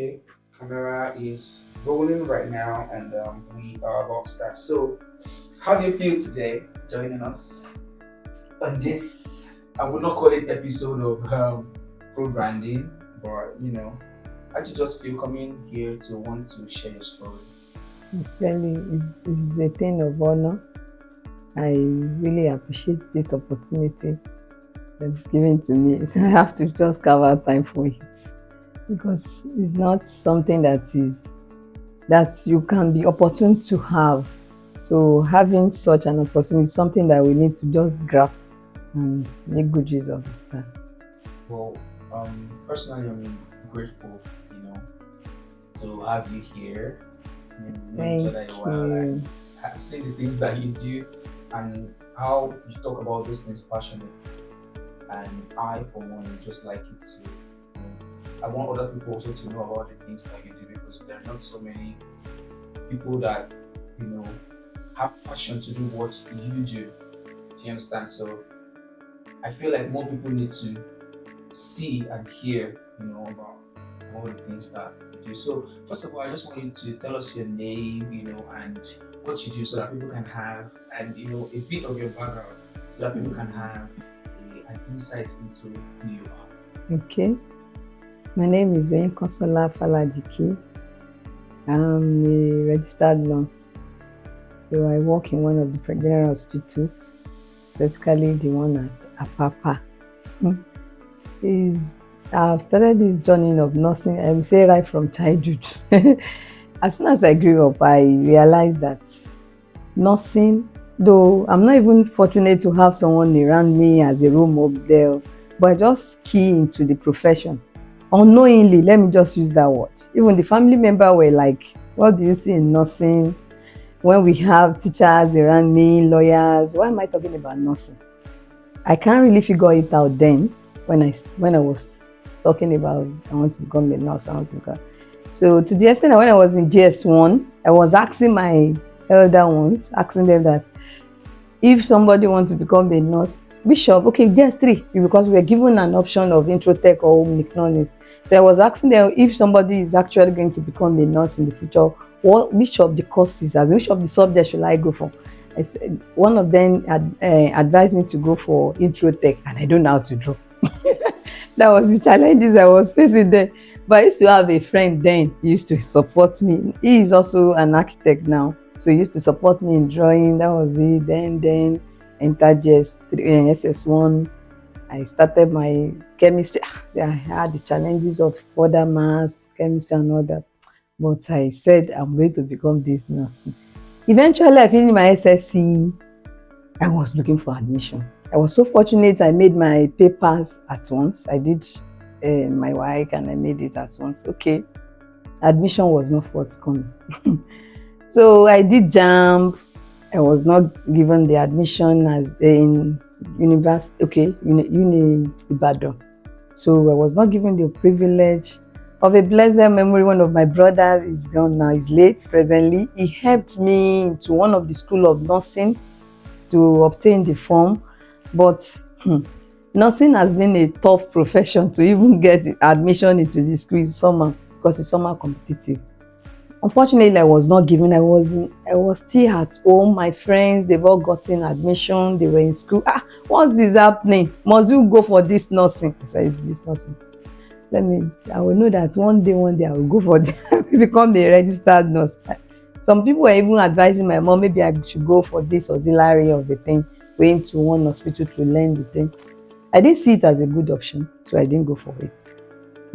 Okay, camera is rolling right now, and we are about to start. So, how do you feel today joining us on this? I would not call it episode of pro branding, but I just feel coming here to want to share your story. Sincerely, is a thing of honor. I really appreciate this opportunity that's given to me. So I have to just carve out time for it because it's not something that you can be opportune to have. So having such an opportunity is something that we need to just grab and make good use of this time. Well, personally, I'm grateful, to have you here. Thank you. I've seen the things that you do and how you talk about those things passionately. And I, for one, just like it too. I want other people also to know about the things that you do because there are not so many people that have passion to do what you do. Do you understand? So I feel like more people need to see and hear, about all the things that you do. So first of all, I just want you to tell us your name, and what you do so that people can have, and a bit of your background so that people can have an insight into who you are. Okay. My name is Oyinksola Falajiki. I'm a registered nurse. So I work in one of the general hospitals, specifically the one at Apapa. I've started this journey of nursing, I would say right from childhood. As soon as I grew up, I realized that nursing, though I'm not even fortunate to have someone around me as a role model, but I just key into the profession. Unknowingly, let me just use that word. Even the family member were like, what do you see in nursing? When we have teachers around me, lawyers, why am I talking about nursing? I can't really figure it out then when I was talking about I want to become a nurse, So to the extent that when I was in GS1, I was asking my elder ones, asking them that if somebody wants to become a nurse, Bishop, okay, GS3, because we were given an option of Introtech or home economics. So I was asking them if somebody is actually going to become a nurse in the future, which of the courses, which of the subjects should I go for? I said, one of them advised me to go for Introtech, and I don't know how to draw. That was the challenges I was facing there. But I used to have a friend then, he used to support me. He is also an architect now. So he used to support me in drawing. That was it. Then entered SS1. I started my chemistry. I had the challenges of further maths, chemistry and all that. But I said, I'm going to become this nurse. Eventually, I finished my SSC. I was looking for admission. I was so fortunate I made my papers at once. I did my work and I made it at once. Okay, admission was not forthcoming. So I did JAMB. I was not given the admission as in university, uni Ibadan. So I was not given the privilege of a blessed memory. One of my brothers is gone now, he's late presently. He helped me to one of the school of nursing to obtain the form. But nursing has been a tough profession to even get admission into the school summer because it's summer competitive. Unfortunately, I was not given. I was still at home. My friends, they've all gotten admission. They were in school. What's this happening? Must you go for this nursing? I said, it's this nursing. I will know that one day I will go for become a registered nurse. Some people were even advising my mom, maybe I should go for this auxiliary of the thing, going to one hospital to learn the thing. I didn't see it as a good option, so I didn't go for it.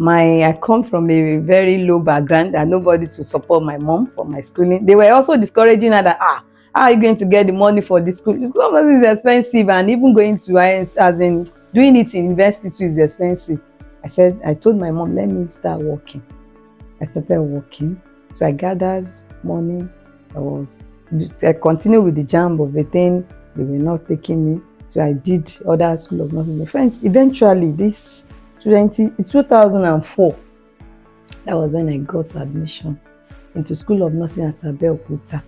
I come from a very low background and nobody to support my mom for my schooling. They were also discouraging her that, how are you going to get the money for this school? The school is expensive, and even going to as in doing it in university too is expensive. I told my mom, let me start working. I started working. So I gathered money. I continued with the JAMB of the thing. They were not taking me. So I did other school of nursing. Eventually, this 2004, that was when I got admission into School of Nursing at Abeokuta.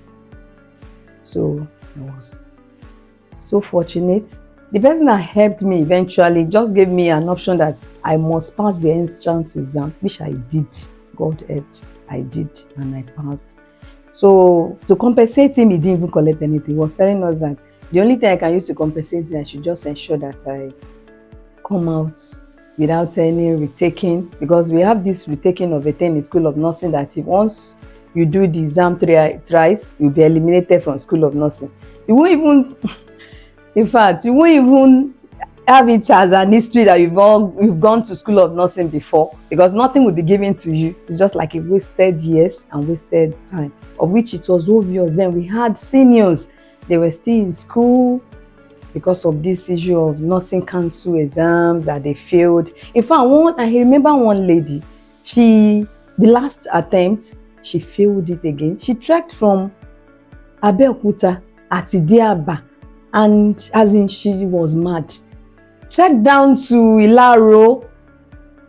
So I was so fortunate. The person that helped me eventually just gave me an option that I must pass the entrance exam, which I did. God helped, I did, and I passed. So to compensate him, he didn't even collect anything. He was telling us that the only thing I can use to compensate him, I should just ensure that I come out without any retaking, because we have this retaking of a thing in School of Nursing that if once you do the exam thrice, you'll be eliminated from School of Nursing. You won't even, in fact, you won't even have it as an history that you've gone to School of Nursing before, because nothing will be given to you. It's just like a wasted years and wasted time, of which it was obvious. Then we had seniors, they were still in school because of this issue of nursing council exams that they failed. In fact, I remember one lady, the last attempt, she failed it again. She trekked from Abeokuta at Idiaba, and as in she was mad. Trekked down to Ilaro,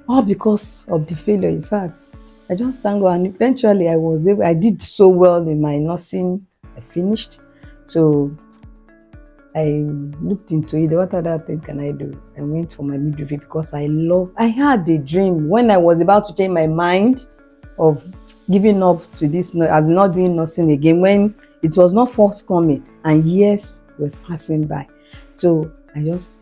all because of the failure. In fact, I just thank God, and eventually I did so well in my nursing. I finished. So I looked into it. What other thing can I do? I went for my midwifery because I had a dream when I was about to change my mind of giving up to this, as not doing nursing again, when it was not forthcoming and years were passing by. So I just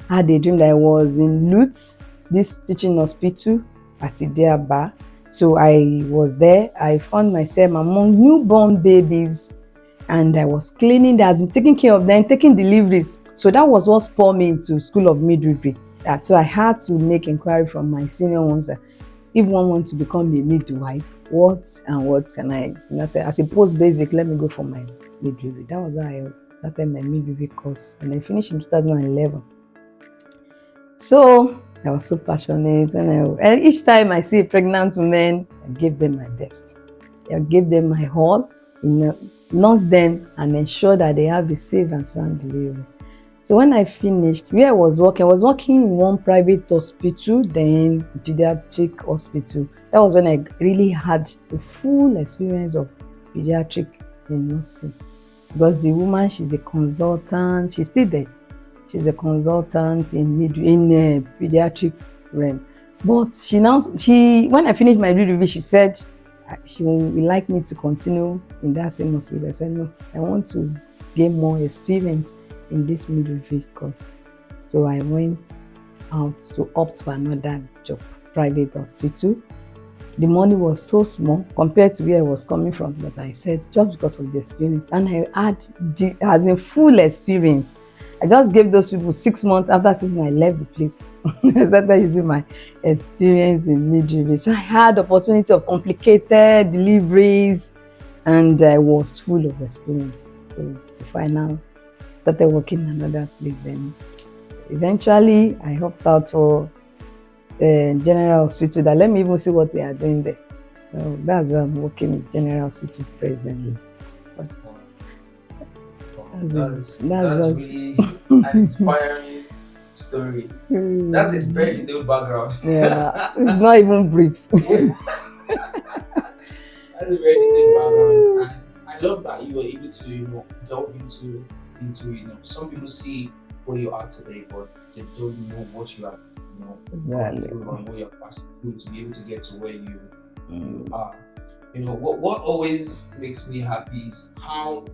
had a dream that I was in Lutz, this teaching hospital at Idiaba. So I was there. I found myself among newborn babies, and I was cleaning that, taking care of them, taking deliveries. So that was what spurred me into School of Midwifery. So I had to make inquiry from my senior ones that if one wants to become a midwife, what can I say? As a post-basic, let me go for my midwifery. That was how I started my midwifery course, and I finished in 2011. So I was so passionate, and each time I see a pregnant woman, I give them my best. I give them my all, nurse them and ensure that they have a safe and sound delivery. So when I finished, where I was working in one private hospital, then pediatric hospital. That was when I really had the full experience of pediatric nursing, because the woman, she's a consultant, she's still there. She's a consultant in pediatric realm. But when I finished my midwifery, she said she would like me to continue in that same hospital. I said, no, I want to gain more experience in this midwifery course. So I went out to opt for another job, private hospital. The money was so small compared to where I was coming from, but I said just because of the experience, and I had as in full experience. I just gave those people 6 months. After 6 months, I left the place. I started using my experience in midwifery. So I had opportunity of complicated deliveries, and I was full of experience. So before I now started working in another place, then eventually I hopped out for General Hospital. That let me even see what they are doing there. So that's why I'm working in General Hospital presently. But that's really an inspiring story. That's a very detailed background. Yeah, it's not even brief. That's a very detailed background, and I love that you were able to delve into some people see where you are today, but they don't know what you have gone through and what you have passed through to be able to get to where you are. What always makes me happy is how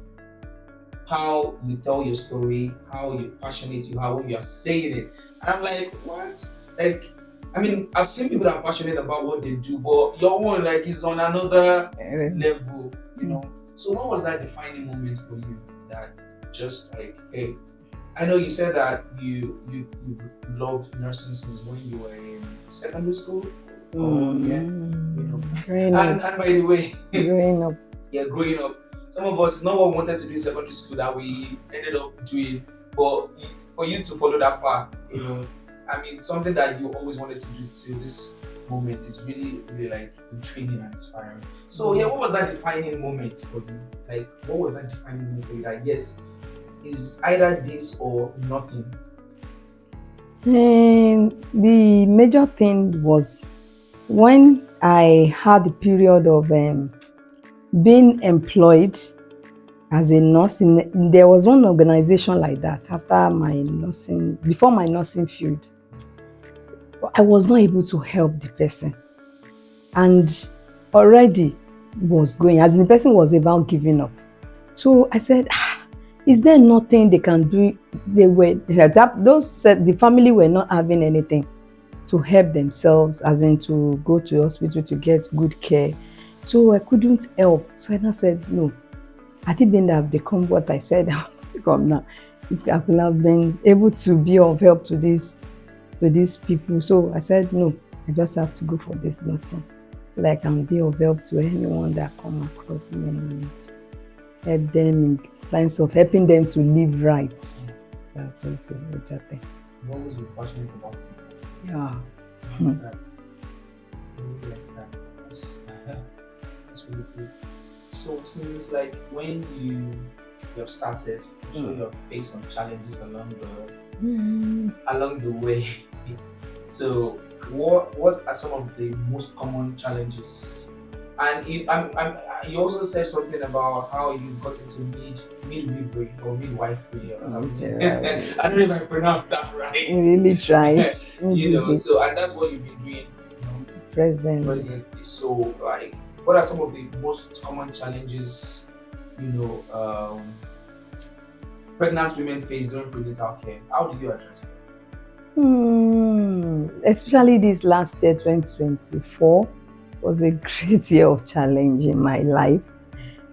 you tell your story, how you're passionate, how you are saying it. And I'm like, what? Like, I mean, I've seen people that are passionate about what they do, but your one is on another level, So what was that defining moment for you that just like, hey, I know you said that you loved nursing since when you were in secondary school. Growing up. And by the way, growing up. Yeah, growing up. Some of us, not what we wanted to do in secondary school that we ended up doing, but for you to follow that path, I mean, something that you always wanted to do till this moment is really, really like intriguing and inspiring. So yeah, what was that defining moment for you? Like, what was that defining moment for you? Like, yes, is either this or nothing? And the major thing was when I had the period of being employed as a nurse. There was one organization like that before my nursing field. I was not able to help the person. and already was going, as in the person was about giving up. So I said, is there nothing they can do? The family were not having anything to help themselves, as in to go to the hospital to get good care. So I couldn't help. So I said, no, had it been that I've become what I said I've become now, I could have been able to be of help to these people. So I said, no, I just have to go for this nursing so that I can be of help to anyone that come across me and help them in times of helping them to live right. That's just the major thing. What was your passionate about? Yeah. That's really good. So since like when you have started, I'm sure you have faced some challenges along the way. So what are some of the most common challenges? And you also said something about how you got into midwifery or midwifery. Okay. I don't know if I pronounced that right. Really tried. So and that's what you've been doing presently. So like, what are some of the most common challenges, pregnant women face during prenatal care? How do you address them? Especially this last year, 2024, was a great year of challenge in my life,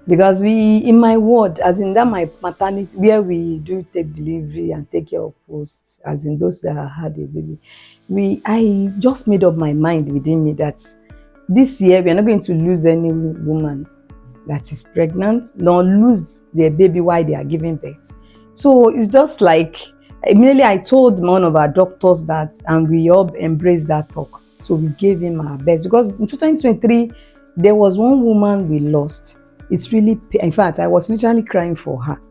because in my ward, as in that my maternity, where we do take delivery and take care of posts, as in those that had a baby, I just made up my mind within me that this year we are not going to lose any woman that is pregnant, nor lose their baby while they are giving birth. So it's just like, immediately I told one of our doctors that, and we all embraced that talk. So we gave him our best, because in 2023 there was one woman we lost. It's really, in fact, I was literally crying for her.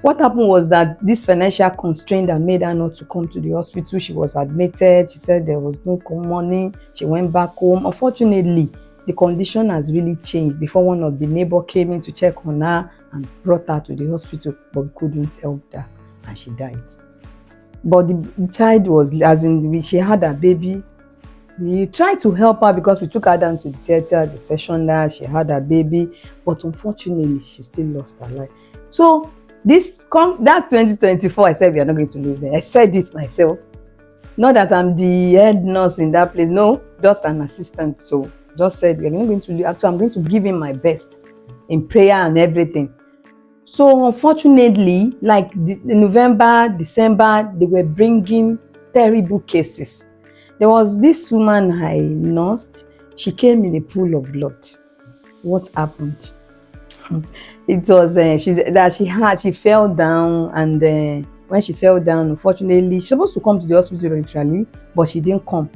What happened was that this financial constraint that made her not to come to the hospital. She was admitted. She said there was no money. She went back home. Unfortunately, the condition has really changed before one of the neighbors came in to check on her and brought her to the hospital, but we couldn't help her and she died. But the child was, as in, she had a baby. We tried to help her because we took her down to the theater, the session there. She had a baby, but unfortunately, she still lost her life. So that's 2024. I said we are not going to lose it. I said it myself. Not that I'm the head nurse in that place. No, just an assistant. So just said we are not going to lose. Actually, I'm going to give him my best in prayer and everything. So unfortunately, like in November, December, they were bringing terrible cases. There was this woman I nursed. She came in a pool of blood. What happened? It was she fell down, and when she fell down, unfortunately, she's supposed to come to the hospital eventually, but she didn't come.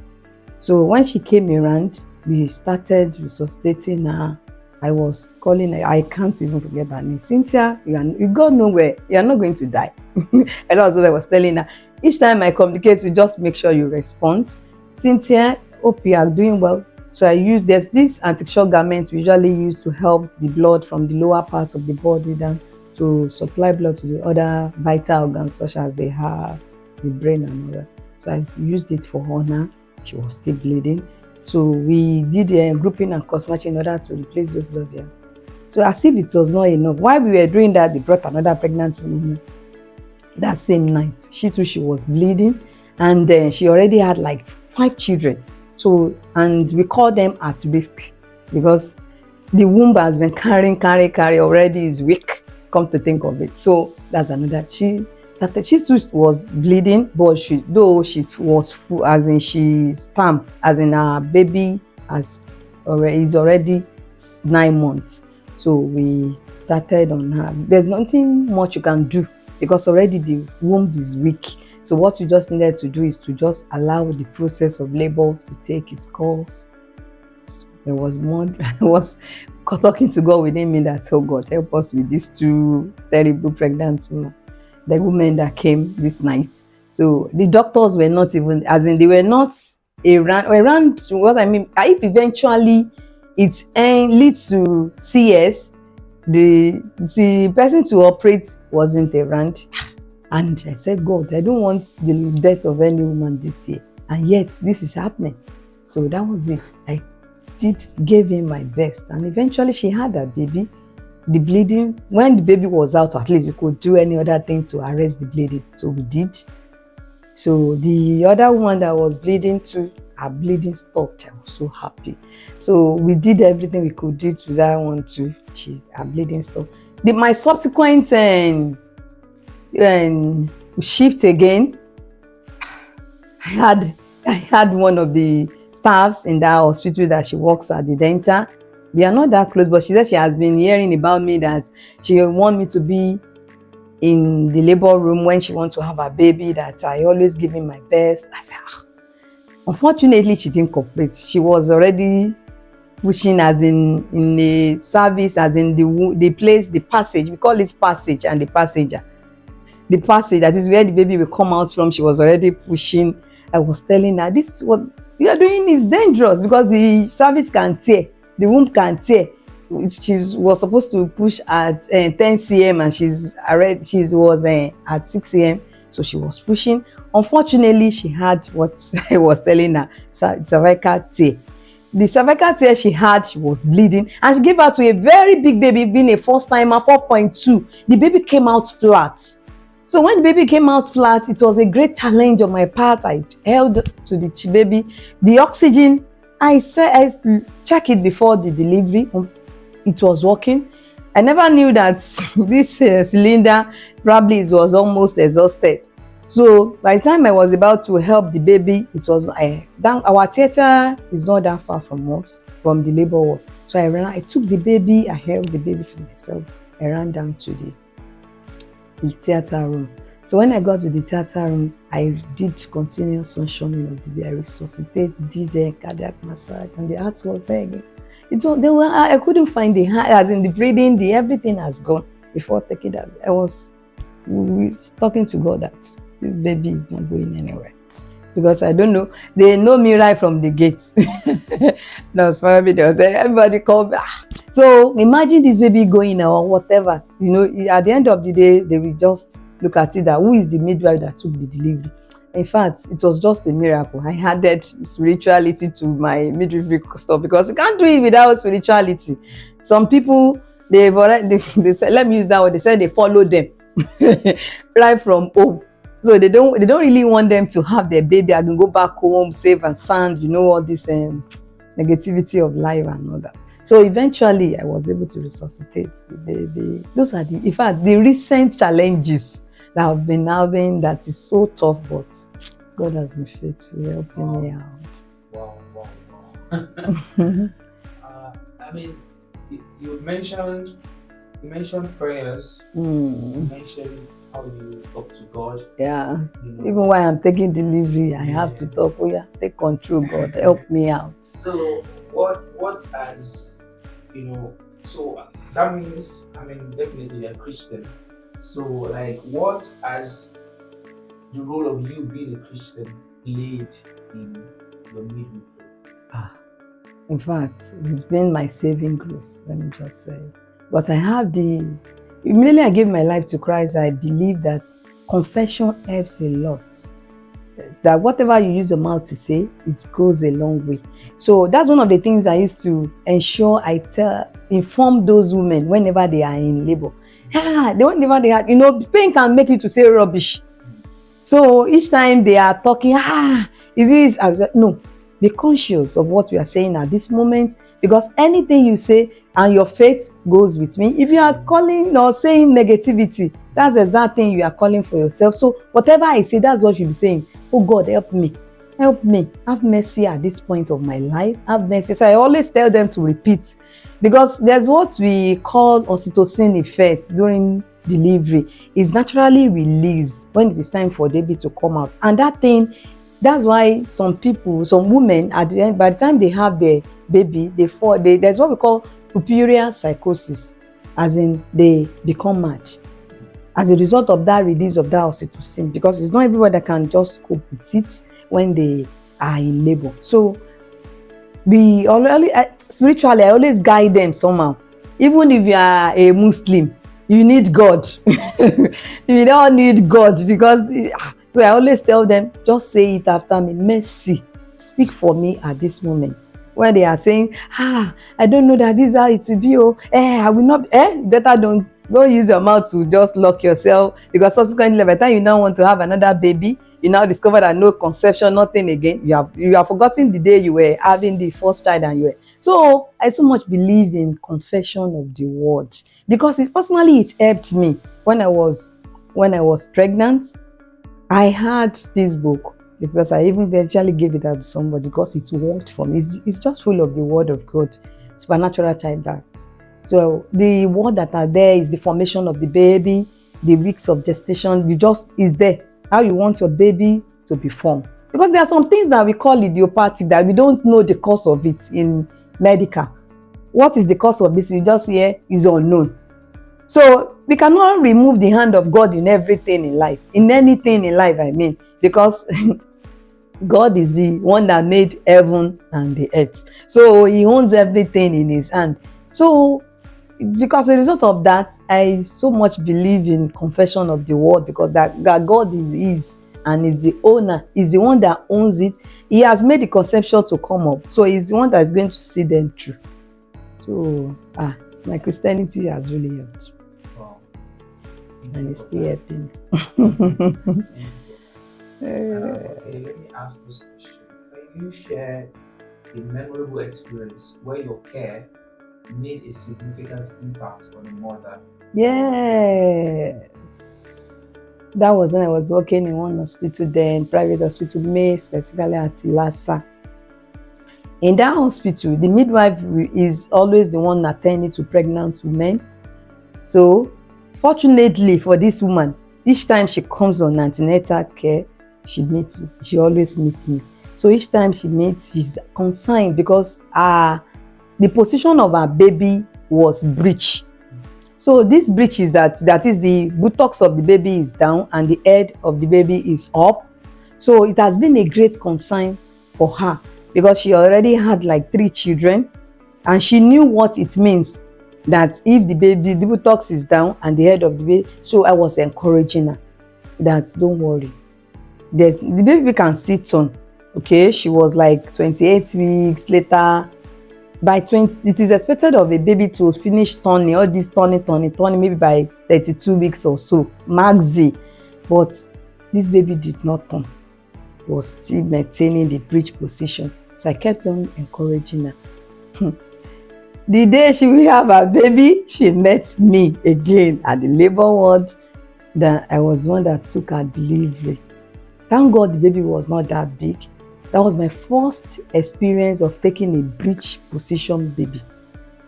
So when she came around, we started resuscitating her. I was calling her, I can't even forget her name. Cynthia, you go nowhere. You are not going to die. And that's what I was telling her. Each time I communicate, you just make sure you respond. Cynthia, hope you are doing well. So there's this anti-shock garment we usually use to help the blood from the lower parts of the body down to supply blood to the other vital organs such as the heart, the brain, and all that. So I used it for her. She was still bleeding. So we did a grouping and cross matching in order to replace those bloods. Yeah. So as if it was not enough, while we were doing that, they brought another pregnant woman that same night. She too, she was bleeding, and she already had like 5 children. So, and we call them at risk because the womb has been carry already, is weak, come to think of it. So that's another. She too was bleeding, but she was full, as in she stamped, as in her baby is already 9 months. So we started on her. There's nothing much you can do because already the womb is weak. So what you just needed to do is to just allow the process of labor to take its course. There was more. I was talking to God within me that, oh God, help us with these 2 terrible pregnant women. The women that came this night. So the doctors were not even, as in they were not around what I mean. If eventually it leads to CS, the person to operate wasn't around. And I said, God, I don't want the death of any woman this year. And yet, this is happening. So that was it. I gave him my best, and eventually she had a baby. The bleeding, when the baby was out, at least we could do any other thing to arrest the bleeding, so we did. So the other one that was bleeding too, her bleeding stopped. I was so happy. So we did everything we could do to that one too. Her bleeding stopped. My subsequent shift again, I had one of the staffs in that hospital that she works at, the dental. We are not that close, but she said she has been hearing about me, that she want me to be in the labor room when she wants to have a baby, that I always give him my best. I said, Unfortunately, she didn't cooperate. She was already pushing, as in the service, as in the place, the passage. We call it passage and the passenger. The passage, that is where the baby will come out from. She was already pushing. I was telling her, this is what you are doing is dangerous, because the service can tear. The womb can tear. She was supposed to push at 10 cm, and she was at 6 cm, so she was pushing. Unfortunately, she had what I was telling her, cervical tear. The cervical tear she had, she was bleeding, and she gave birth to a very big baby, being a first timer, 4.2. The baby came out flat. So when the baby came out flat, it was a great challenge on my part. I held to the baby. The oxygen, I checked it before the delivery. It was working. I never knew that this cylinder probably was almost exhausted. So by the time I was about to help the baby, it was our theater is not that far from us, from the labor ward. So I took the baby, I held the baby to myself. I ran down to the theater room. So when I got to the theater room, I did continuous suctioning of the baby. I resuscitated, did a cardiac massage, and the heart was there again. I couldn't find the heart, as in the breathing, everything has gone before taking that. I was talking to God that this baby is not going anywhere, because I don't know. They know me right from the gates. That's why everybody called me. So imagine this baby going or whatever. At the end of the day, they will just look at it that who is the midwife that took the delivery. In fact, it was just a miracle. I added spirituality to my midwifery stuff, because you can't do it without spirituality. Some people, they said, let me use that word. They said they follow them right from home. So they don't really want them to have their baby. I can go back home, safe and sound, all this negativity of life and all that. So eventually I was able to resuscitate the baby. Those are in fact, the recent challenges that I've been having, that is so tough, but God has been faithful, helping me out. Wow. I mean, you mentioned prayers. You mentioned how you talk to God. Yeah. Even while I'm taking delivery, I have to talk. Oh yeah, take control, God, help me out. So what has, so that means, definitely a Christian. So what has the role of you being a Christian played in your midwifery? In fact, it's been my saving grace, let me just say. But I have immediately I gave my life to Christ, I believe that confession helps a lot. That whatever you use your mouth to say, it goes a long way. So that's one of the things I used to ensure inform those women whenever they are in labor. Whenever they are, pain can make you to say rubbish. So each time they are talking, is this? I was like, no, be conscious of what you are saying at this moment, because anything you say and your faith goes with me. If you are calling or saying negativity, that's the exact thing you are calling for yourself. So whatever I say, that's what you'll be saying. Oh God, help me. Help me. Have mercy at this point of my life. Have mercy. So I always tell them to repeat, because there's what we call oxytocin effect during delivery. It's naturally released when it is time for baby to come out. And that's why some women at the end, by the time they have their baby, there's what we call puerperal psychosis, as in they become mad as a result of that release of that oxytocin, because it's not everybody that can just cope with it when they are in labor. So spiritually, I always guide them somehow. Even if you are a Muslim, you need God. You don't need God, because so I always tell them, just say it after me. Mercy, speak for me at this moment. when they are saying, I don't know that this is how it will be, I will not, better don't use your mouth to just lock yourself, because subsequently by the time you now want to have another baby, you now discover that no conception, nothing again. You have forgotten the day you were having the first child and you were. So I so much believe in confession of the word, because it helped me when I was pregnant. I had this book because I even eventually gave it out to somebody because it worked for me. It's just full of the word of God, supernatural childbirth. So the word that are there is the formation of the baby, the weeks of gestation. Is there how you want your baby to be formed. Because there are some things that we call idiopathic that we don't know the cause of it in medical. What is the cause of this? You just hear is unknown. So we cannot remove the hand of God in everything in life, in anything in life, I mean, because God is the one that made heaven and the earth. So he owns everything in his hand. So because as a result of that, I so much believe in confession of the word, because that God is and is the owner, is the one that owns it. He has made the conception to come up. So he's the one that is going to see them through. So my Christianity has really helped. Wow. And it's still helping. Okay, let me ask this question. Can you share a memorable experience where your care made a significant impact on a mother? Yes. That was when I was working in one hospital then, private hospital, specifically at Lhasa. In that hospital, the midwife is always the one attending to pregnant women. So, fortunately for this woman, each time she comes on antenatal care, she meets me. She always meets me. So each time she meets, she's concerned because the position of her baby was breech. So this breech is that is the buttocks of the baby is down and the head of the baby is up. So it has been a great concern for her because she already had like 3 children, and she knew what it means that if the buttocks is down and the head of the baby. So I was encouraging her that don't worry, the baby can sit on. Okay, she was like 28 weeks later. By 20, it is expected of a baby to finish turning, all this turning maybe by 32 weeks or so, maxi. But this baby did not turn. Was still maintaining the breech position. So I kept on encouraging her. The day she will have her baby, she met me again at the labor ward. That I was the one that took her delivery. Thank God the baby was not that big. That was my first experience of taking a breech position baby.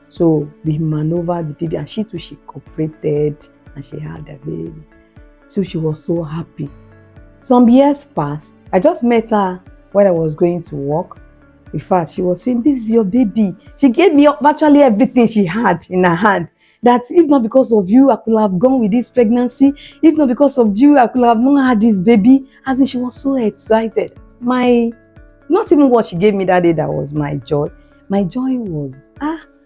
So we maneuvered the baby, and she too, she cooperated and she had a baby. So she was so happy. Some years passed. I just met her when I was going to work. In fact, she was saying, "This is your baby." She gave me virtually everything she had in her hand. That if not because of you, I could have gone with this pregnancy. If not because of you, I could have not had this baby. As in, she was so excited. Not even what she gave me that day that was my joy. My joy was,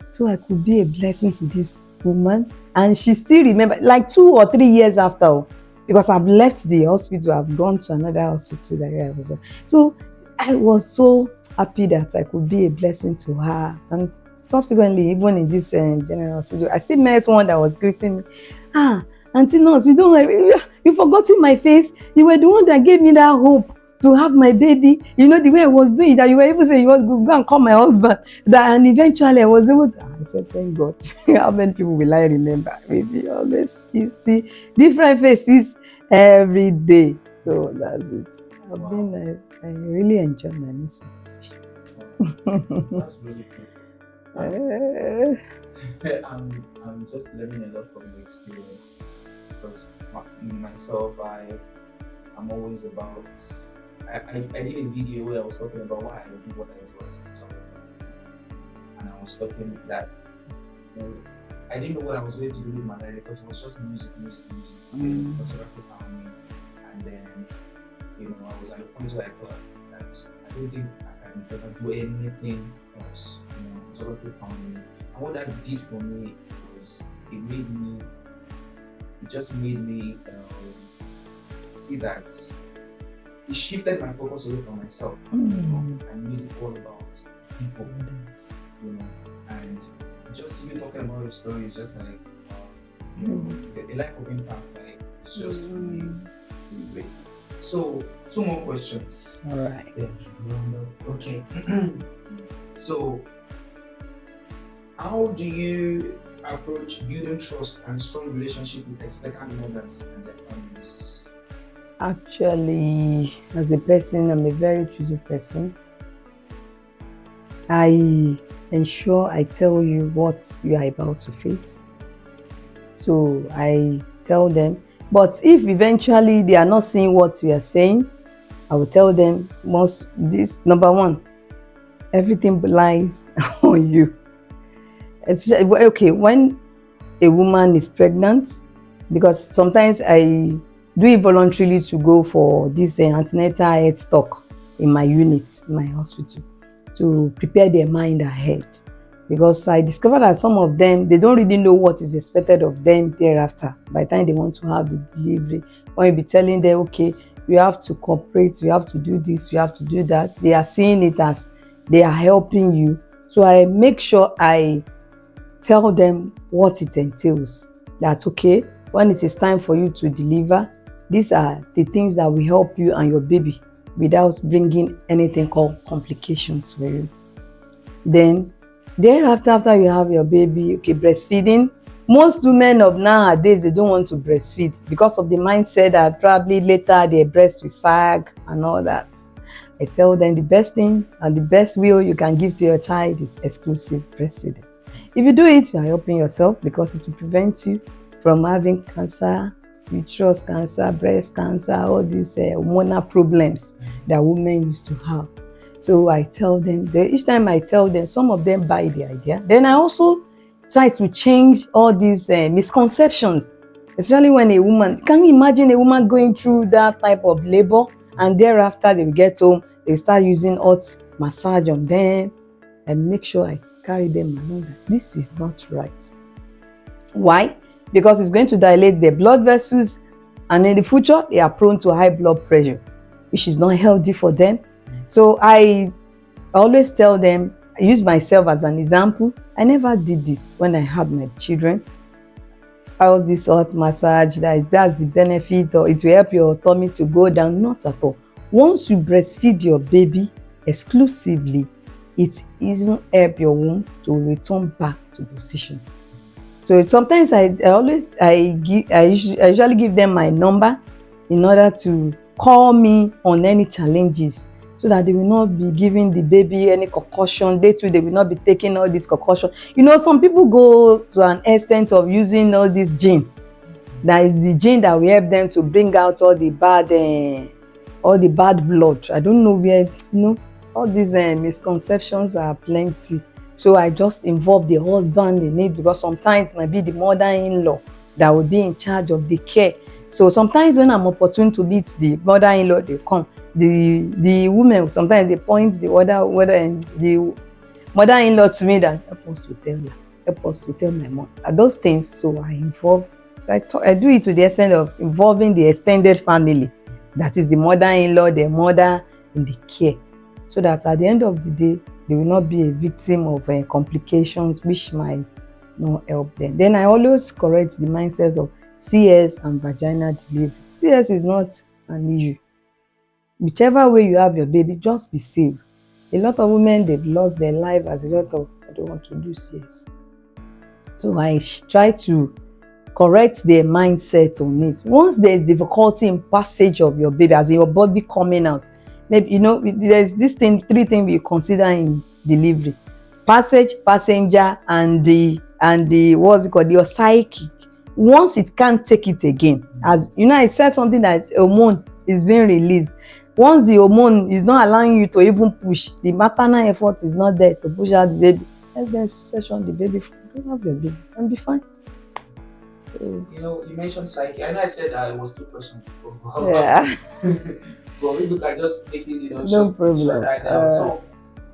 so I could be a blessing to this woman. And she still remember, like 2 or 3 years after, because I've left the hospital, I've gone to another hospital that I was. So I was so happy that I could be a blessing to her. And subsequently, even in this general hospital, I still met one that was greeting me. Auntie Nurse, you forgotten my face. You were the one that gave me that hope to have my baby. You know the way I was doing that, you were able to say you was go and call my husband. And eventually I was able to. I said, thank God. How many people will I remember? Maybe always you see different faces every day. So that's it. I really enjoy my mission. That's really good. I'm just learning a lot from the experience, because myself, I'm always about. I did a video where I was talking about why I do what I do as a and I was talking that I didn't know what I was going to do with my life, because it was just music. Photography found me, and then I was at a point where I thought that I don't think I can ever do anything else. Photography found me, and what that did for me was it just made me see that it shifted my focus away from myself, and made it all about people, you know. And just you talking about your story is just like a life of impact. Like it's just really, really great. So two more questions. All right. Yes. Okay. So how do you approach building trust and strong relationship with expectant mothers and their families? Actually, as a person, I'm a very choosy person. I ensure I tell you what you are about to face. So I tell them, but if eventually they are not seeing what we are saying, I will tell them, most this number one, everything lies on you. Especially, okay, when a woman is pregnant, because sometimes I do it voluntarily to go for this antenatal health talk in my unit, in my hospital, to prepare their mind ahead. Because I discovered that some of them, they don't really know what is expected of them thereafter. By the time they want to have the delivery, when you be telling them, okay, you have to cooperate, you have to do this, you have to do that, they are seeing it as they are helping you. So I make sure I tell them what it entails. That's okay, when it is time for you to deliver, these are the things that will help you and your baby without bringing anything called complications for you. Then thereafter, after you have your baby, okay, breastfeeding. Most women of nowadays, they don't want to breastfeed because of the mindset that probably later their breast will sag and all that. I tell them the best thing and the best will you can give to your child is exclusive breastfeeding. If you do it, you are helping yourself because it will prevent you from having cancer, uterus cancer, breast cancer, all these hormonal problems that women used to have. So I tell them, each time I tell them, some of them buy the idea. Then I also try to change all these misconceptions, especially when a woman, can you imagine a woman going through that type of labor and thereafter they will get home, they start using hot massage on them and make sure I carry them along that this is not right. Why? Because it's going to dilate their blood vessels and in the future they are prone to high blood pressure, which is not healthy for them. So I always tell them, I use myself as an example. I never did this when I had my children. All this hot massage, that's the benefit, or it will help your tummy to go down. Not at all. Once you breastfeed your baby exclusively, it even help your womb to return back to position. So sometimes I usually give them my number in order to call me on any challenges, so that they will not be giving the baby any concussion. They will not be taking all this concussion. You know, some people go to an extent of using all this gene. That is the gene that will help them to bring out all the bad blood. I don't know where, all these misconceptions are plenty. So I just involve the husband in it, because sometimes it might be the mother-in-law that will be in charge of the care. So sometimes when I'm opportune to meet the mother-in-law, they come. The women sometimes they point the mother-in-law to me that help us to tell my mom those things. So I involve. I do it to the extent of involving the extended family, that is the mother-in-law, the mother in the care, so that at the end of the day they will not be a victim of complications which might not help them. Then I always correct the mindset of CS and vaginal delivery. CS is not an issue. Whichever way you have your baby, just be safe. A lot of women, they've lost their life as a result of, I don't want to do CS. So I try to correct their mindset on it. Once there's difficulty in passage of your baby, as in your body coming out, maybe, there's three things we consider in delivery: passage, passenger, and the what's it called, your psyche. Once it can't take it again, as you know, I said something that hormone is being released. Once the hormone is not allowing you to even push, the maternal effort is not there to push out the baby. Let's then session the baby, don't have your baby and be fine. You mentioned psyche. I know I said it was 2 questions before. Yeah. But maybe I just make it, no short, problem. So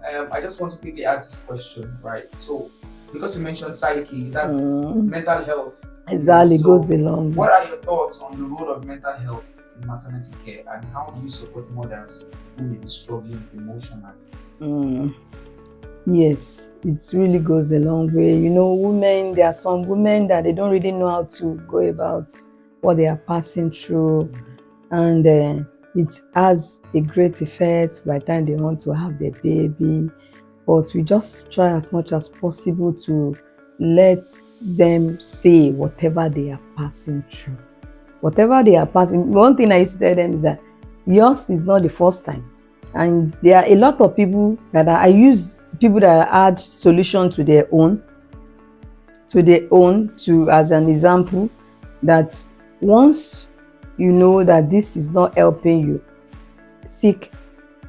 I just want to quickly ask this question, right? So because you mentioned psyche, that's mental health. Exactly, So goes along. what are your thoughts on the role of mental health in maternity care, and how do you support mothers who may be struggling emotionally? Yes, it really goes a long way. You know, women, there are some women that they don't really know how to go about what they are passing through, and it has a great effect by the time they want to have their baby. But we just try as much as possible to let them say whatever they are passing through. Whatever they are passing, one thing I used to tell them is that yours is not the first time. And there are a lot of people that I use people that add solution to their own, to as an example, that once you know that this is not helping you, seek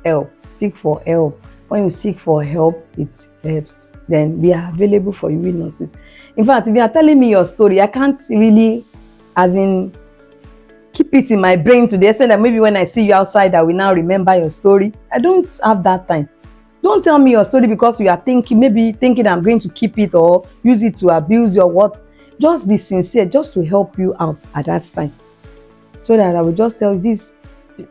help, seek for help. When you seek for help, it helps. Then we are available for you, we nurses. In fact, if you are telling me your story, I can't really, as in, keep it in my brain to the extent that maybe when I see you outside, I will now remember your story. I don't have that time. Don't tell me your story because you are thinking I'm going to keep it or use it to abuse your what. Just be sincere, just to help you out at that time. So that I will just tell you this.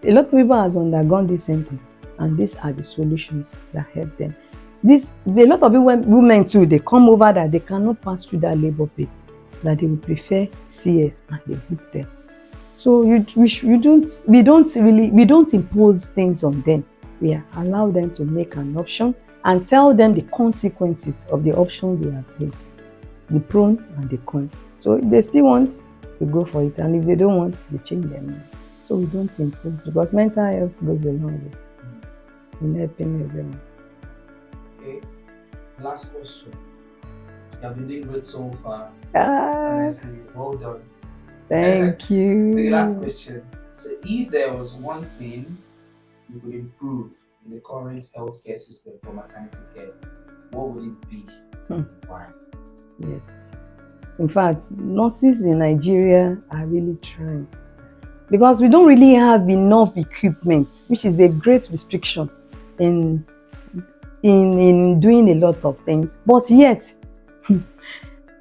A lot of people has undergone this same thing, and these are the solutions that help them. A lot of women too, they come over that they cannot pass through that labor pain, that they would prefer CS and they book them. So we don't impose things on them. We allow them to make an option and tell them the consequences of the option they have made, the pro and the con. So if they still want, we go for it, and if they don't want, we change their mind. So we don't impose, because mental health goes a long way in helping everyone. Okay, last question. You have been doing great so far. Ah, Honestly, well done. thank you. The last question. So, if there was one thing you could improve in the current healthcare system for maternity care, what would it be? Why? Yes. In fact, nurses in Nigeria are really trying, because we don't really have enough equipment, which is a great restriction in doing a lot of things. But yet,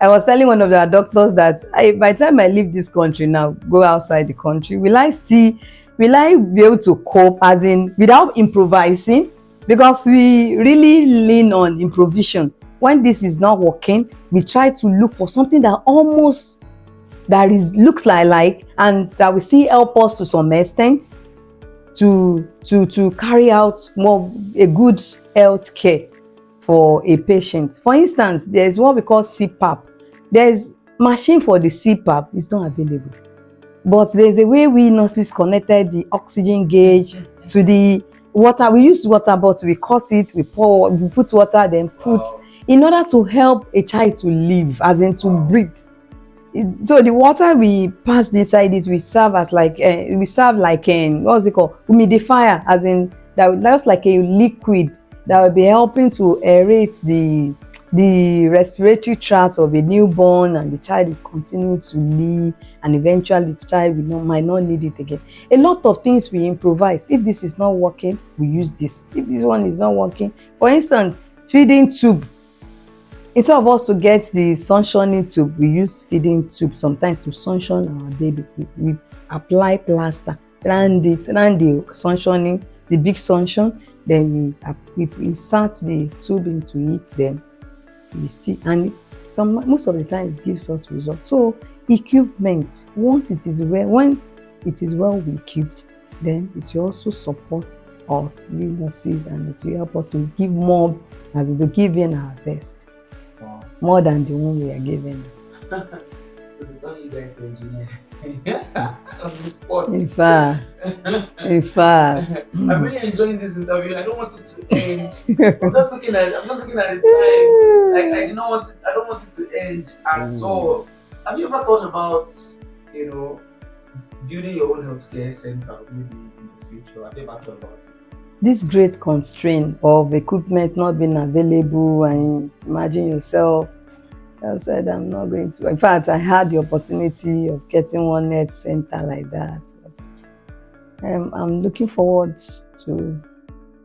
I was telling one of our doctors that by the time I leave this country now, go outside the country, will I be able to cope, as in without improvising? Because we really lean on improvisation. When this is not working, we try to look for something that looks like and that will still help us to some extent to carry out a good health care for a patient. For instance, there is what we call CPAP. There's machine for the CPAP, it's not available. But there's a way we nurses connected the oxygen gauge to the water. We use water bottle, we cut it, we put water, then put, in order to help a child to live, as in to breathe. So the water we pass inside it, we serve like what's it called, humidifier, as in that's like a liquid that will be helping to aerate the respiratory tract of a newborn, and the child will continue to live, and eventually the child might not need it again. A lot of things we improvise. If this is not working, we use this. If this one is not working, for instance, feeding tube. Instead of us to get the suctioning tube, we use feeding tube sometimes to suction our baby. We apply plaster, round the suctioning, the big suction, then we insert the tube into it, then we still, and most of the time it gives us results. So equipment, once it is well equipped, then it will also support us, we nurses, and it will help us to give more, as to give in our best. Wow. More than the one we are given. Don't you guys engineer? On the spot. In fact. I'm really enjoying this interview. I don't want it to end. I'm just looking at the time. Like I don't want it to end at all. Have you ever thought about, building your own healthcare center maybe in the future? Have you ever thought about it? This great constraint of equipment not being available, and imagine yourself, I said I'm not going to. In fact, I had the opportunity of getting one health center like that. I'm looking forward to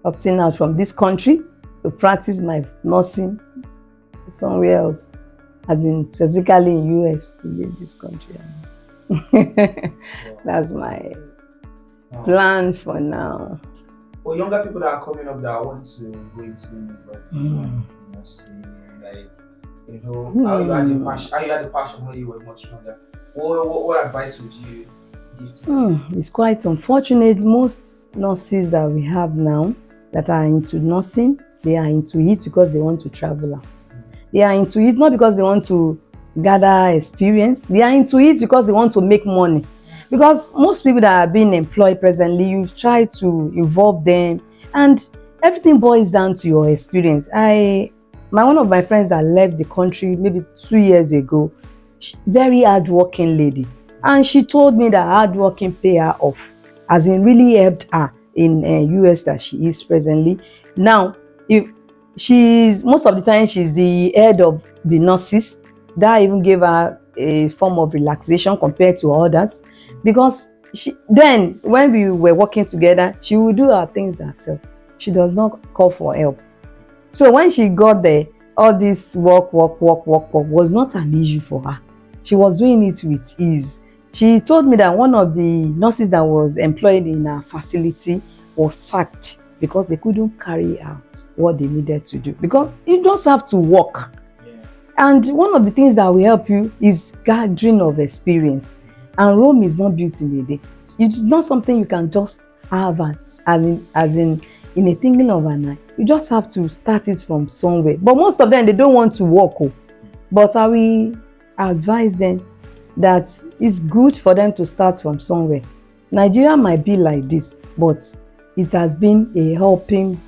opting out from this country to practice my nursing somewhere else, as in physically in US, to leave this country. That's my plan for now. for younger people that are coming up that want to go into midwifery, nursing, like how you had the passion, when you were much younger. What advice would you give to them? It's quite unfortunate. Most nurses that we have now that are into nursing, they are into it because they want to travel out. They are into it not because they want to gather experience. They are into it because they want to make money. Because most people that are being employed presently, you try to involve them, and everything boils down to your experience. One of my friends that left the country maybe 2 years ago, very hardworking lady, and she told me that hardworking pay her off, as in really helped her in US that she is presently. Now, if she's most of the time she's the head of the nurses, that even gave her a form of relaxation compared to others, because then when we were working together, she would do her things herself. She does not call for help. So when she got there, all this work was not an issue for her. She was doing it with ease. She told me that one of the nurses that was employed in her facility was sacked because they couldn't carry out what they needed to do. Because you just have to work. And one of the things that will help you is gathering of experience. And Rome is not built in a day. It's not something you can just have as in a thinking of an eye. You just have to start it from somewhere. But most of them, they don't want to work. But I will advise them that it's good for them to start from somewhere. Nigeria might be like this, but it has been a helping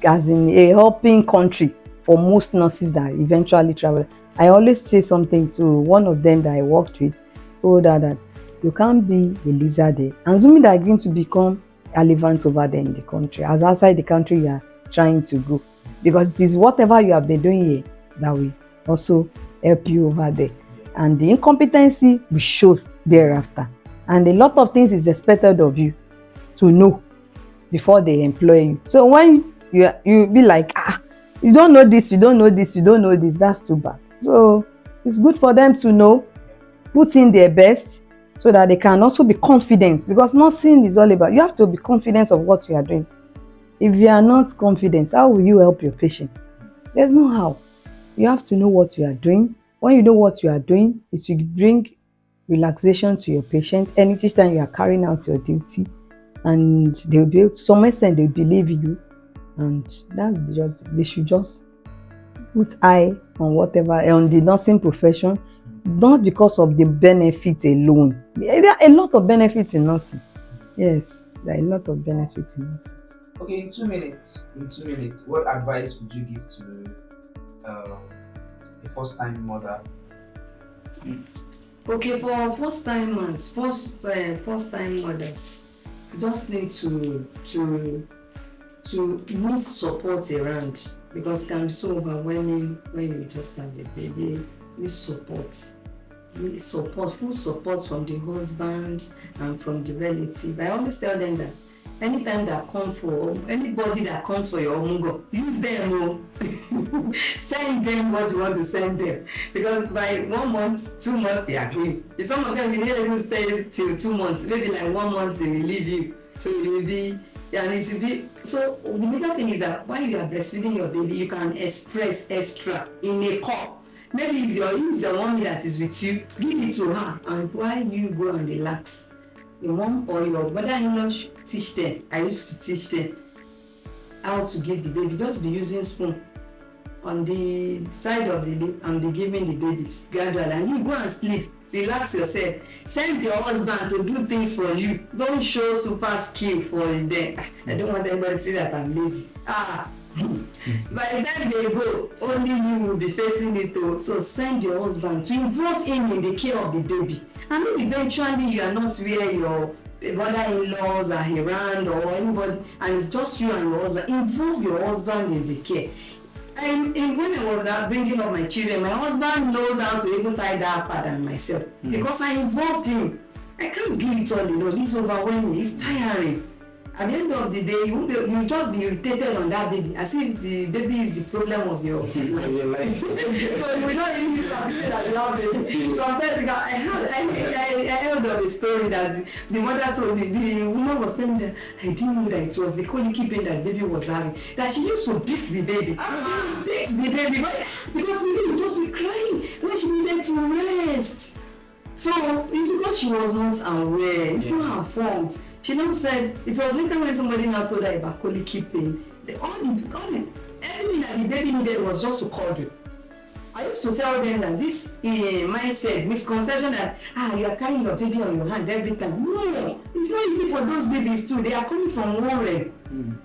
country for most nurses that eventually travel. I always say something to one of them that I worked with, told her that you can't be a lizard there, assuming that you're going to become relevant over there in the country, as outside the country you are trying to go, because it is whatever you have been doing here that will also help you over there, and the incompetency will show thereafter, and a lot of things is expected of you to know before they employ you. So when you be like, you don't know this, that's too bad. So it's good for them to know, put in their best, so that they can also be confident, because nursing is all about, you have to be confident of what you are doing. If you are not confident, how will you help your patient? There's no how. You have to know what you are doing. When you know what you are doing, it will bring relaxation to your patient each time you are carrying out your duty, and they will be able, to some extent they believe you, and they should just put eye on whatever, on the nursing profession, not because of the benefits alone. There are a lot of benefits in nursing. Yes, there are a lot of benefits in nursing. Okay, in 2 minutes, what advice would you give to a first-time mother? Okay, for first-time mothers, you just need to need support around, because it can be so overwhelming when you just have the baby. Need support, full support from the husband and from the relative. I always tell them that anytime that anybody that comes for your omungo, use them. Send them what you want to send them, because by 1 month, 2 months, they agree. If some of them will not even stay till 2 months, maybe like 1 month they will leave you. So you will be, and it will be. So the major thing is that when you are breastfeeding your baby, you can express extra in a cup. Maybe it's your mommy that is with you, give it to her, and while you go and relax, your mom or your mother-in-law teach them. I used to teach them how to give the baby. Just be using spoon on the side of the lip and be giving the babies gradually, and you go and sleep, relax yourself. Send your husband to do things for you. Don't show super skill for them. I don't want anybody to see that I'm lazy. By the time they go, only you will be facing it too. So send your husband to involve him in the care of the baby. And if eventually you are not where your mother-in-laws are around or anybody, and it's just you and your husband, involve your husband in the care. And when I was bringing up my children, my husband knows how to even tie that pad than myself, because I involved him. I can't do it all, it's overwhelming, it's tiring. at the end of the day, you just be irritated on that baby, as if the baby is the problem of your life. So you will not really appreciate that you have baby. Sometimes I heard of a story that the mother told me, the woman was telling them, I didn't know that it was the colicky pain that baby was having, that she used to beat the baby. Beat the baby, because the baby would just be crying when she needed to rest. So it's because she was not aware. It's not her fault. She now said it was later when somebody now told her about colicky pain. Everything that the baby needed was just to cuddle. I used to tell them that this mindset, misconception that you are carrying your baby on your hand every time. No, it's not easy for those babies too. They are coming from one realm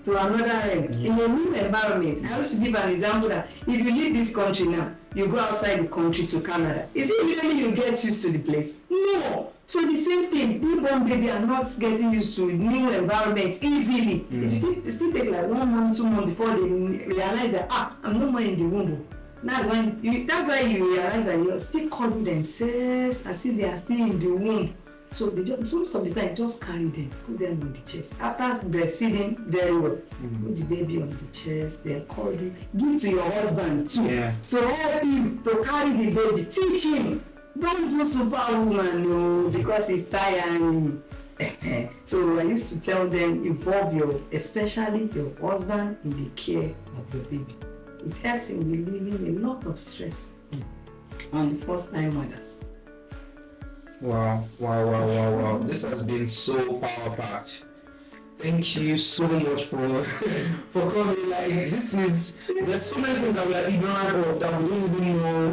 to another realm in a new environment. I used to give an example that if you leave this country now, you go outside the country to Canada. Is it really you get used to the place? No. So the same thing, newborn baby are not getting used to new environments easily. It still take like 1 month, 2 months before they realize that I'm no more in the womb. That's why you realize that you're still calling themselves as if they are still in the womb. So most of the time, just carry them, put them on the chest. After breastfeeding very well, put the baby on the chest, then cuddle. Give to your husband too, to help him to carry the baby. Teach him. Don't do superwoman, no, because it's tiring. So I used to tell them, involve especially your husband in the care of your baby. It helps in relieving a lot of stress on the first-time mothers. Wow. This has been so power-packed. Thank you so much for coming. Like, there's so many things that we are ignorant of that we don't even know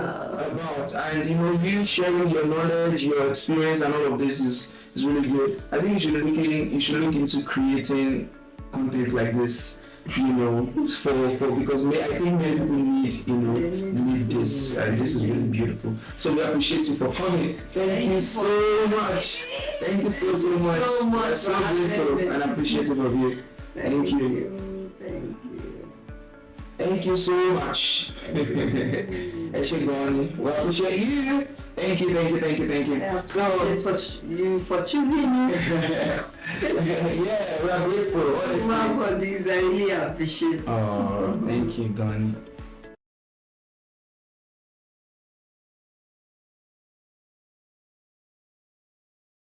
about. And you sharing your knowledge, your experience and all of this is really good. I think you should look into creating content like this. Because I think many people need this, and this is really beautiful. So we appreciate you for coming. Thank you so much. Thank you so much. We're so grateful and appreciative of you. Thank you. Thank you so much. We appreciate you. Thank you. For choosing me. Yeah, we are grateful. Honestly. For this, I really appreciate. Oh, thank you, Gani.